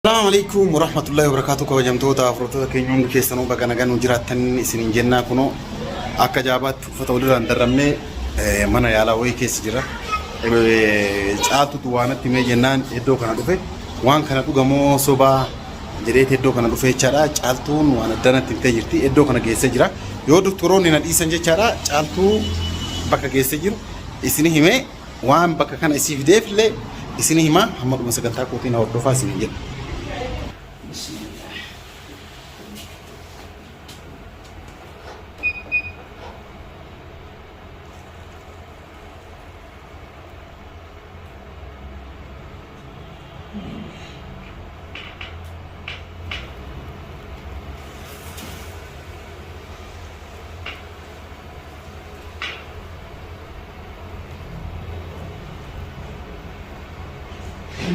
السلام عليكم ورحمة الله وبركاته. كوجمتوتا أفروتوتا كينيون كيسانو بغانغان وجراتن سنين جنة كنو أكا جابات فتولر اندرمني منا يالا وي كيس جرا جاتو توانا تيمي جنان إدو كنا دوفي وان كنا دوغمو صوبا جريت إدو كنا دوفي چارا جالتون وانا دانا تيمتي جرتي إدو كنا كيس جرا يو دكتورون نينا ديسان جي چارا جالتو بكا كيس جرو إسيني همي وان بكا كان إسي فيديف لي إسيني هما همار مسكنتا كوتين هور دوفا سنين جن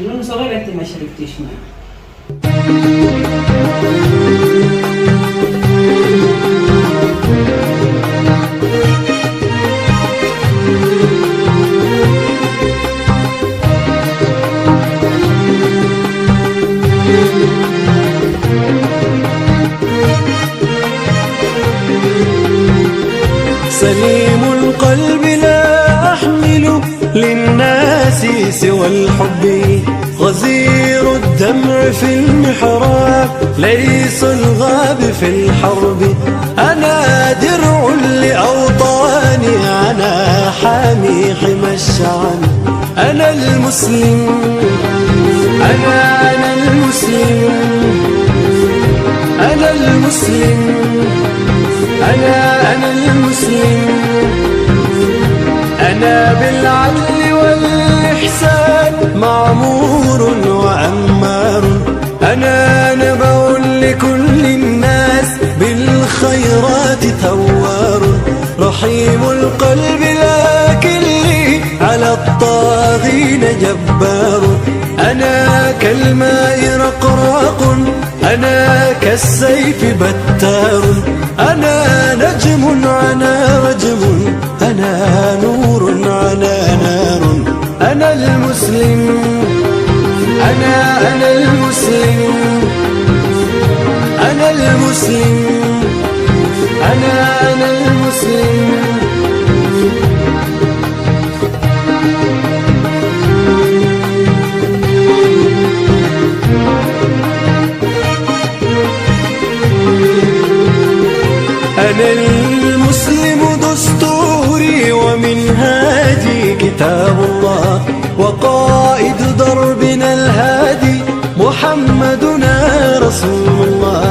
Non so che ma şerifti şimdi. سليم القلب لا أحمل للناس سوى الحب غزير الدمع في المحراب ليس الغاب في الحرب أنا درع لأوطاني أنا حامي حمى الشعب أنا المسلم أنا المسلم أنا المسلم أنا المسلم أنا بالعدل والإحسان معمور وعمار أنا نبع لكل الناس بالخيرات ثوار رحيم القلب لكن لي على الطاغين جبار أنا كالماء رقراق أنا كالسيف بتار أنا نجم أنا رجم أنا نور أنا نار أنا المسلم أنا المسلم أنا المسلم أنا المسلم أنا المسلم دستوري ومنهاجي كتاب الله وقائد دربنا الهادي محمدنا رسول الله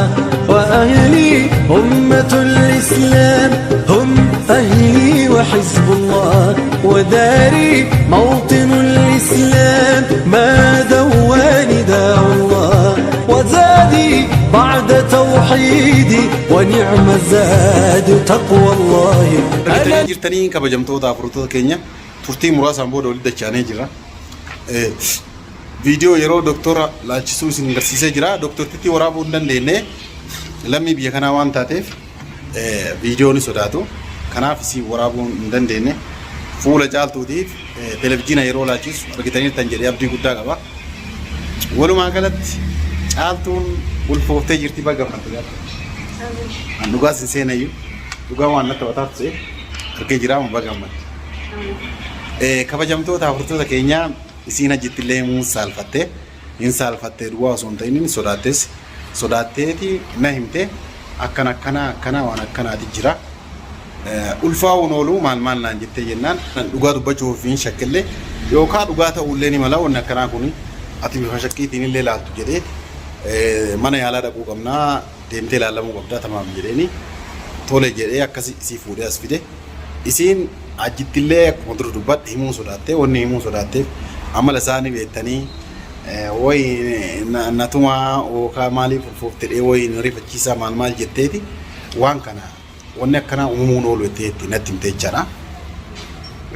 وأهلي أمة الإسلام هم أهلي وحزب الله وداري موطن الإسلام ما دواني داء الله وزادي بعد توحيدي ونعم الزاد تقوى الله أنا جرتني كبجمتوتا أفروتوتا كينيا ترتي مراسا بودو لدى چاني جرا فيديو يرو دكتورة لاچسو سنگرسيسة جرا دكتور تتي ورابو ندن ليني لمي بيا كنا وان تاتيف فيديو ني سوداتو كنا فسي ورابو ندن ليني فولا جالتو ديف تلفزيون يرو لاچس رغتاني تنجري ابدي غدا غبا ولو ما قالت جالتون والفوتة جرتي بقى مانتو أنوغا سنسينايو دوغا وانا تواتاتسي ركي جرام بقى مان كبجمتو تافرتو تكينيا إسينا جتلي مو سالفته إن سالفته دوا سونتينين سوداتي نهمته أكنا وانا تجرا ألفا ونولو مال نانجتة جنان دوغا دبجو فين شكله يوكا دوغا تقولني ملا ونكنا كوني أتي بخشكي تيني ليلا تجدي mana yaala dhaquu qabnaa deemtee ilaalamuu qabdaa tamaam jedheeni tole jedhee akkasi isii fuudhee as fide isiin ajjittillee akkuma dur dubbadhe himuu sodaattee wanni himuu sodaatteef amala isaanii beektanii wayi natuma ookaa maaliif ulfooftedhee wayi rifachiisaa maal jetteeti waan kana wanni akkanaa uumuun oolu jetteetti natti himte jechaadha.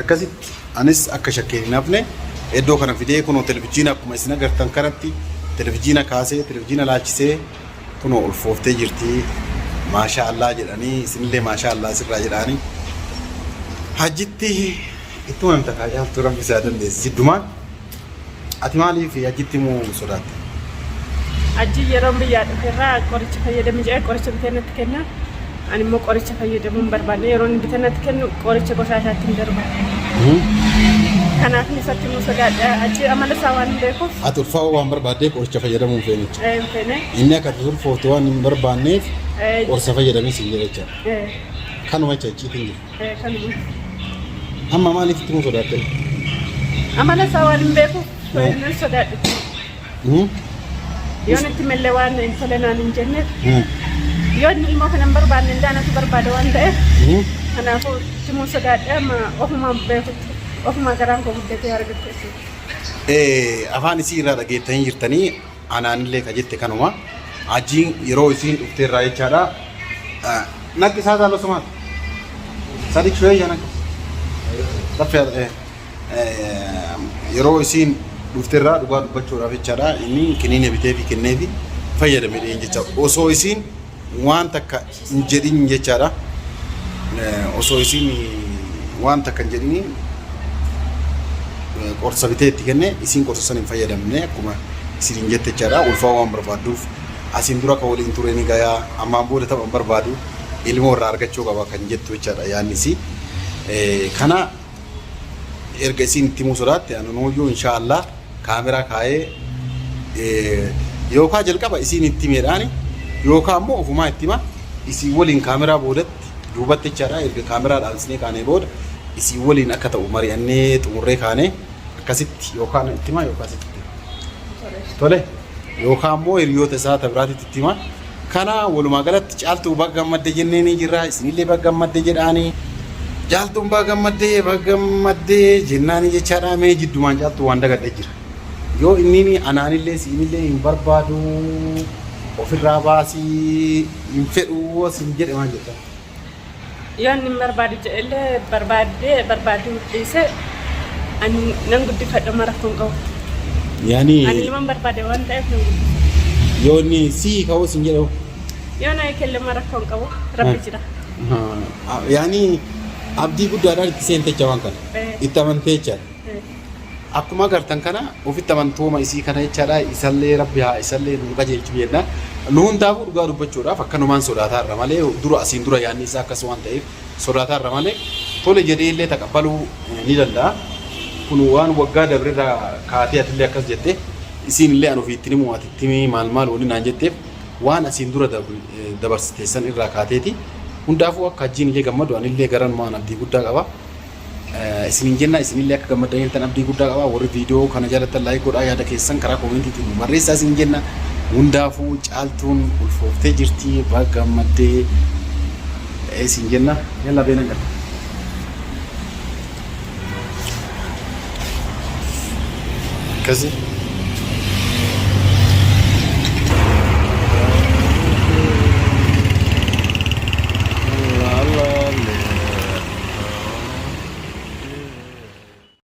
Akkasitti anis akka shakkeen hin hafne iddoo kana fidee kunoo televizyiina akkuma isin agartan kanatti تلفزيون كاسة تلفزيون لاچسه كنو الفوفتة جرتي ما شاء الله جلاني سنلي ما شاء الله سر جلاني حجتي itu namta kaya turang bisa dan desi duman ati mali fi ajiti mu surat Aji yeroon biyyaa dhufeerraa qoricha fayyadamee jira qoricha bitannatti kenna. Ani immoo qoricha fayyadamuun barbaade yeroon bitannatti kennu qoricha qoshashaatti hin darba. Kanaaf isatti nu sodaadha. Aji amala isaa waan beekuuf. Ati ulfaa'uu waan barbaaddeef qoricha fayyadamuun feenicha. Feene. Inni akka ulfootu waan hin barbaanneef qoricha fayyadamee siin jira jechuudha. Kanuma jechiitiin jiru. Kanuma. Amma maaliif itti nu sodaadde? Amala isaa waan hin beekuuf nu sodaadha. Yoon itti malee waan hin tolanaan hin jenneef. Yoon ilmoo kanan barbaanne ndaanatu barbaada waan ta'eef. Kanaafuu itti nu sodaadha amma ofumaan beekutti. Ofuma garaan koo guddatee argattu. Afaan isii irraa dhageettanii jirtanii anaanillee ka jette kanuma. Ajiin yeroo isiin dhufteerraa jechaadha. Naggi isaa taalo sumaat. Sadiq shooyyaa naggi. Laffee yeroo isiin dhufteerraa dhugaa dubbachuudhaaf jechaadha. Inni kiniina bitee fi kennee fi fayyadame jecha. Osoo isiin waan takka hin jedhin jechaadha. Osoo isiin waan takka hin jedhini qorsa bitee itti kenne isiin qorsa san hin fayyadamne akkuma isin jette jechaadha. Ulfaa waan barbaaduuf asiin dura ka waliin tureen gayaa ammaan booda taphan barbaadu ilmoo irraa argachuu qaba kan jettu jechaadha yaannisi. Kana erga isiin itti himuu sodaatte anuuyyuu inshaallah kaameraa kaa'ee yookaan jalqaba isiin itti himeedhaani yookaan immoo ofumaa itti hima isiin waliin kaameraa boodatti duubatti jechaadha. Erga kaameraa dhaabsisnee kaanee booda isiin waliin akka ta'u mari'annee xumurree kaanee akkasitti yookaan itti hima yookaan itti tole yookaan immoo hiriyoota isaa tabiraatitti itti hima. Kana walumaa galatti caaltuu baga gammadde jennee ni jirra. Isinillee baga gammadde jedhaanii caaltuun baga gammadde jennaanii jechaadha. Mee jiddumaan caaltuu waan dagadhe jira. Yoo inni anaanillee siinillee hin barbaadu ofirraa baasii hin fedhu asin jedhe maal jettan? Yoon hin barbaadu jedhee barbaaduu dhiise ani nan guddifadha marakkoon qabu. Ani ilman barbaade waan ta'eef nan guddifadha. Yoo inni sii ka'uu sin jedhu? Yoo na kelle marakkoon qabu rabbi jira. Yaani abdii guddaadhaan itti seentecha waan kana itti amantee jechaadha. Akkuma agartan kana ofitti amantooma isii kana jechaadha. Isallee rabbi haa isallee nu qajeelchu jenna. Nu hundaafuu dhugaa dubbachuudhaaf akkanumaan sodaataa irra malee dura asiin dura yaadni isaa akkas waan ta'eef sodaataa irra malee tole jedhee illee taqabbaluu ni danda'a. Kun waan waggaa dabreerraa kaatee atillee akkas jette isiin illee an ofiitti himu atitti maal waliin naan jetteef waan asiin dura dabarsiteessan irraa kaateeti. Hundaafuu akka ajiin illee gammadu anillee garan maan abdii guddaa qaba. Isinin jenna isinillee akka gammadan iltan abdii guddaa qaba. Warri viidiyoo kana jaalattan laayik godhaa yaada keessan karaa koomentiitiin barreessaa isin jenna. Hundaafuu caaltuun ulfooftee jirti baga gammaddee isin jenna. Yalla beena gala. Kasi